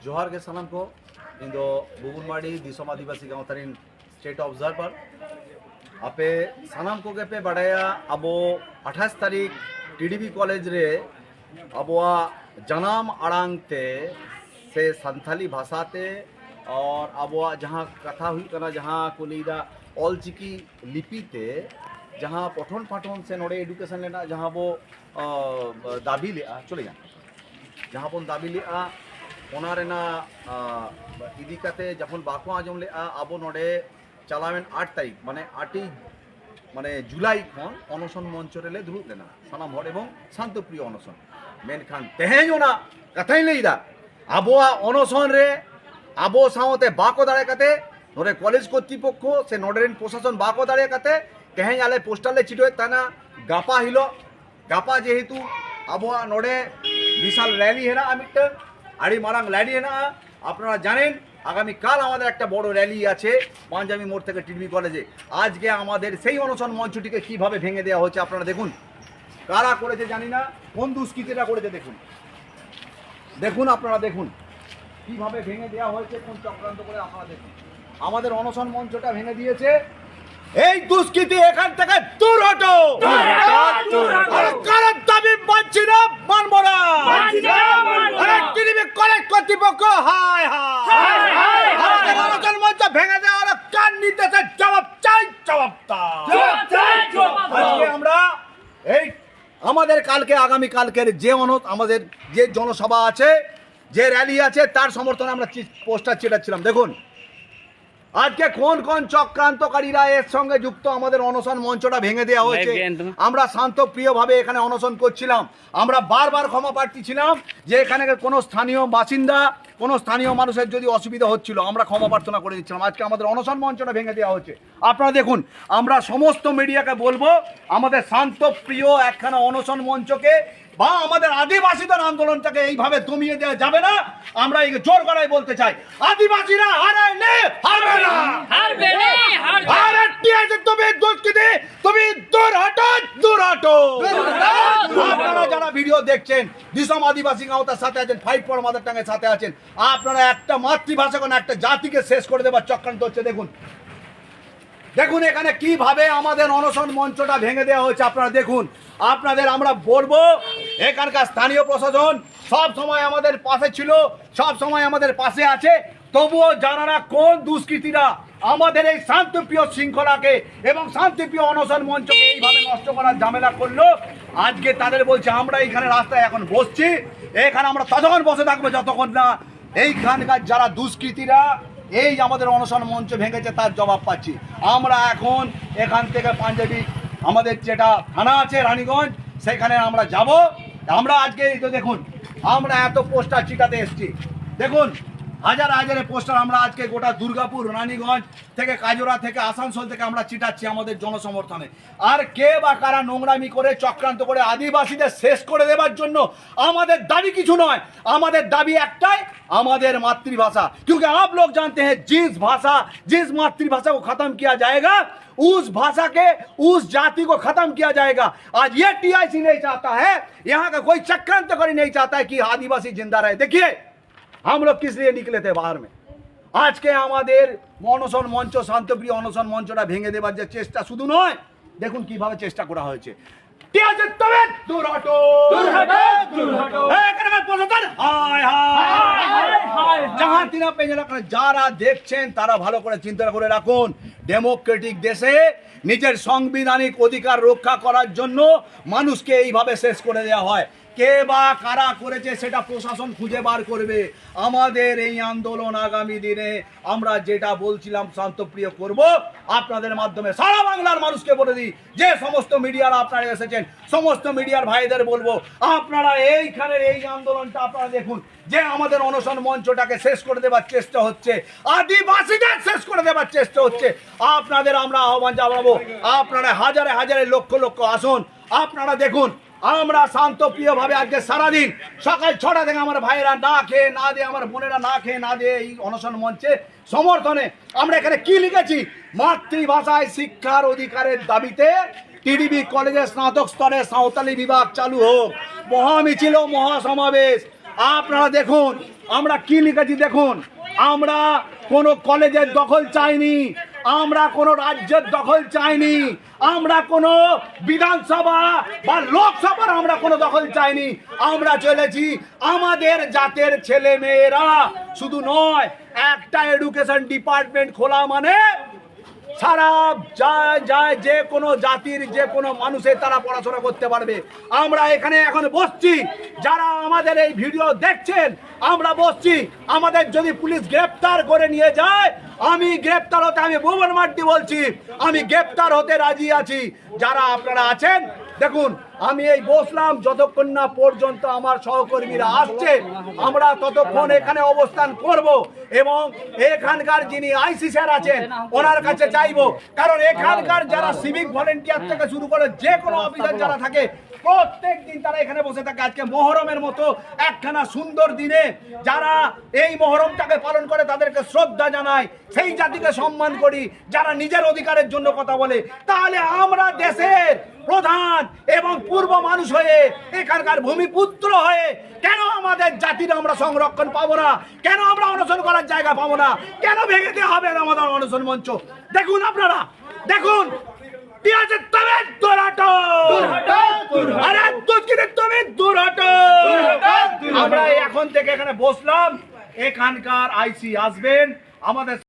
जोहार के सनम को इन दो बुगुनवाड़ी दिसोम आदिवासी गांवतरीन स्टेट ऑब्जर्वर आपे सनम को के पे बढ़ाया अब 28 तारीख टीडीबी कॉलेज रे अब जनाम आड़ांगते से संथाली भाषाते और अब जहाँ कथा हुई करना जहाँ को लीदा ऑलचिकी लिपिते जहाँ पठन पाठन से नोड़े एडुकेशन लेना जहाँ वो दाबी ले चले जाए जहाँ बन दाबी ले ओना रेना इदी काते जखन बाको आजम ले आबो नोडे चालावेन 8 तारीख माने 8 माने जुलाई खन अनशन मंच रेले दुरुब लेना सानाम हर एवं शांतप्रिय अनशन मेनखान तेहेन ओना कथाई लईदा आबोआ अनशन रे आबो सावते बाको दाड़े काते नोडे कॉलेज कर्तृपक्ष से नोडेन प्रशासन बाको दाड़े काते तेहेन आले पोस्टाल ले चिटोय ताना गापा हिलो गापा जेहेतु आबोआ नोडे विशाल रैली हेना आमिटा आड़ी मारांग रैली हेना आपनारा जानेन आगामी काल आमादेर एकटा बड़ो रैली आछे पांजाबी मोड़ थेके टीडीबी कलेजे आजके आमादेर सेई अनशन मंचटिके किभाबे भेंगे देওয়া হচ্ছে আপনারা দেখুন কারা করেছে জানি না কোন দুষ্কৃতীরা করেছে দেখুন দেখুন আপনারা দেখুন কিভাবে ভেঙে দেওয়া হয়েছে কোন চক্রান্ত করে আপনারা দেখুন আমাদের অনশন মঞ্চটা ভেঙে দিয়েছে এই দুষ্কৃতী এখান থেকে দূর হটো কারণ দাবি মানছি না মানব না টিভি কলেজ কর্তৃপক্ষ হায় হায় আমাদের অনশন মঞ্চ ভেঙে দেওয়ার কার নির্দেশে জবাব চাই আজকে আমরা এই আমাদের কালকে আগামী কালকের যে আমাদের যে জনসভা আছে যে র্যালি আছে তার সমর্থনে আমরা পোস্টার চেটাচ্ছিলাম দেখুন আজকে কোন কোন চক্রান্তকারীরা এর সঙ্গে যুক্ত আমাদের অনশন মঞ্চটা ভেঙে দেওয়া হয়েছে আমরা শান্তপ্রিয়ভাবে এখানে অনশন করছিলাম আমরা বারবার ক্ষমা প্রার্থী ছিলাম যে এখানে কোনো স্থানীয় বাসিন্দা কোনো স্থানীয় মানুষের যদি অসুবিধা হচ্ছিল আমরা ক্ষমা প্রার্থনা করে দিচ্ছিলাম আজকে আমাদের অনশন মঞ্চটা ভেঙে দেওয়া হচ্ছে আপনারা দেখুন আমরা সমস্ত মিডিয়াকে বলবো আমাদের শান্তপ্রিয় একখানা অনশন মঞ্চকে বা আমাদের আদিবাসীদের আন্দোলনটাকে এইভাবে দমিয়ে দেওয়া যাবে না আমরা এই জোর গলায় বলতে চাই আদিবাসীরা হারাইলে হারবে না হারবে তুমি দুষ্কৃতী তুমি দূর হটো আপনারা যারা ভিডিও দেখছেন দিসম আদিবাসী গাঁওতার সাথে আছেন ফাইট ফর মাদার টাঙ্গের সাথে আছেন আপনারা একটা মাতৃভাষা কোন একটা জাতিকে শেষ করে দেবার চক্রান্ত হচ্ছে দেখুন দেখুন এখানে কিভাবে আমাদের অনশন মঞ্চটা ভেঙে দেওয়া হয়েছে আপনারা দেখুন আপনাদের আমরা বলবো এখানকার স্থানীয় প্রশাসন সব সময় আমাদের পাশে ছিল সব সময় আমাদের পাশে আছে তবুও জানারা কোন দুষ্কৃতীরা আমাদের এই শান্তিপ্রিয় শৃঙ্খলাকে এবং শান্তিপ্রিয় অনশন মঞ্চকে এইভাবে নষ্ট করার ঝামেলা করলো আজকে তাদের বলছে আমরা এইখানে রাস্তায় এখন বসছি এখানে আমরা ততক্ষণ বসে থাকবো যতক্ষণ না এইখানকার যারা দুষ্কৃতীরা এই আমাদের অনশন মঞ্চ ভেঙেছে তার জবাব পাচ্ছি আমরা এখন এখান থেকে পাঞ্জাবি আমাদের যেটা থানা আছে রানীগঞ্জ সেখানে আমরা যাব আমরা আজকে এই তো দেখুন আমরা এত পোস্টার চিটাতে এসেছি দেখুন হাজার হাজারে পোস্টার আমরা আজকে গোটা দুর্গাপুর রানীগঞ্জ থেকে কাজরা থেকে আসানসোল থেকে আমরা চিটাচ্ছি আমাদের জনসমর্থনে আর কে বা কারা নোংরামি করে চক্রান্ত করে আদিবাসীদের শেষ করে দেওয়ার জন্য আমাদের দাবি কিছু নয় আমাদের দাবি একটাই আমাদের मातृभाषा क्योंकि आप लोग जानते हैं जिस मातृभाषा को खत्म किया जाएगा उस भाषा के उस जाति को खत्म किया जाएगा आज ये टीआईसी नहीं चाहता है यहाँ का कोई चक्रांतकारी नहीं चाहता है कि आदिवासी जिंदा रहे देखिए हम लोग किस लिए निकले थे बाहर में आज के আমাদের অনশন মঞ্চ শান্তপ্রিয় অনশন মঞ্চটা ভেঙে দেবার যে চেষ্টা শুধু নয় দেখুন কিভাবে চেষ্টা করা হয়েছে যারা দেখছেন তারা ভালো করে চিন্তা করে রাখুন ডেমোক্রেটিক দেশে নিজের সাংবিধানিক অধিকার রক্ষা করার জন্য মানুষকে এইভাবে শেষ করে দেওয়া হয় কে বা কারা করেছে সেটা প্রশাসন খুঁজে বার করবে আমাদের এই আন্দোলন আগামী দিনে আমরা যেটা বলছিলাম শান্তপ্রিয় করব আপনাদের মাধ্যমে সারা বাংলার মানুষকে বলে দিই যে সমস্ত মিডিয়ারা আপনারা এসেছেন সমস্ত মিডিয়ার ভাইদের বলবো আপনারা এইখানের এই আন্দোলনটা আপনারা দেখুন যে আমাদের অনশন মঞ্চটাকে শেষ করে দেবার চেষ্টা হচ্ছে আদিবাসীদের শেষ করে দেবার চেষ্টা হচ্ছে আপনাদের আমরা আহ্বান জানাবো আপনারা হাজারে হাজারে লক্ষ লক্ষ আসুন আপনারা দেখুন আমরা শান্তপ্রিয়ভাবে আজকে সারাদিন সকাল 6টা থেকে আমার ভাইয়েরা না খেয়ে না দিয়ে আমার বোনেরা না খেয়ে না দিয়ে এই অনশন মঞ্চে সমর্থনে আমরা এখানে কি লিখেছি মাতৃভাষায় শিক্ষার অধিকারের দাবিতে টিডিবি কলেজে স্নাতক স্তরে সাঁওতালি বিভাগ চালু হোক মহামিছিল মহাসমাবেশ আপনারা দেখুন আমরা কি লিখেছি দেখুন, আমরা কোনো কলেজের দখল চাইনি, আমরা কোনো রাজ্যের দখল চাইনি, আমরা কোনো বিধানসভা বা লোকসভার আমরা কোনো দখল চাইনি। আমরা চলেছি আমাদের জাতের ছেলে মেয়েরা, শুধু নয় একটা এডুকেশন ডিপার্টমেন্ট খোলা মানে সারা যায় যে কোনো জাতির যে কোনো মানুষের তারা পড়াশোনা করতে পারবে। আমরা এখানে এখন বসছি, যারা আমাদের এই ভিডিও দেখছেন আমরা বসছি, আমাদের যদি পুলিশ গ্রেপ্তার করে নিয়ে যায়, আমি গ্রেপ্তার হতে, আমি ভুবন মার্ডি বলছি, আমি গ্রেপ্তার হতে রাজি আছি। যারা আপনারা আছেন দেখুন, আমি এই বসলাম যতক্ষণ না পর্যন্ত আমার সহকর্মীরা আসছে, আমরা ততক্ষণ এখানে অবস্থান করব এবং এখানকার যিনি আইসি স্যার আছেন ওনার কাছে চাইবো, কারণ এখানকার যারা সিভিক ভলেন্টিয়ার থেকে শুরু করে যে কোনো অফিসার যারা থাকে প্রত্যেক দিন তারা এখানে বসে থাকে। আজকে মহরমের মতো একখানা সুন্দর দিনে যারা এই মহরমটাকে পালন করে তাদেরকে শ্রদ্ধা জানাই, সেই জাতিকে সম্মান করি যারা নিজের অধিকারের জন্য কথা বলে। তাহলে আমরা দেশের প্রধান এবং পূর্ব মানুষ হয়ে, এখানকার ভূমিপুত্র হয়ে কেন আমাদের জাতির আমরা সংরক্ষণ পাবো না? কেন আমরা অনশন করার জায়গা পাবো না? কেন ভেঙে দেওয়া হবে আমাদের অনশন মঞ্চ? দেখুন আপনারা, দেখুন আমরা এখন থেকে এখানে বসলাম, এখানকার আইসি আসবেন আমাদের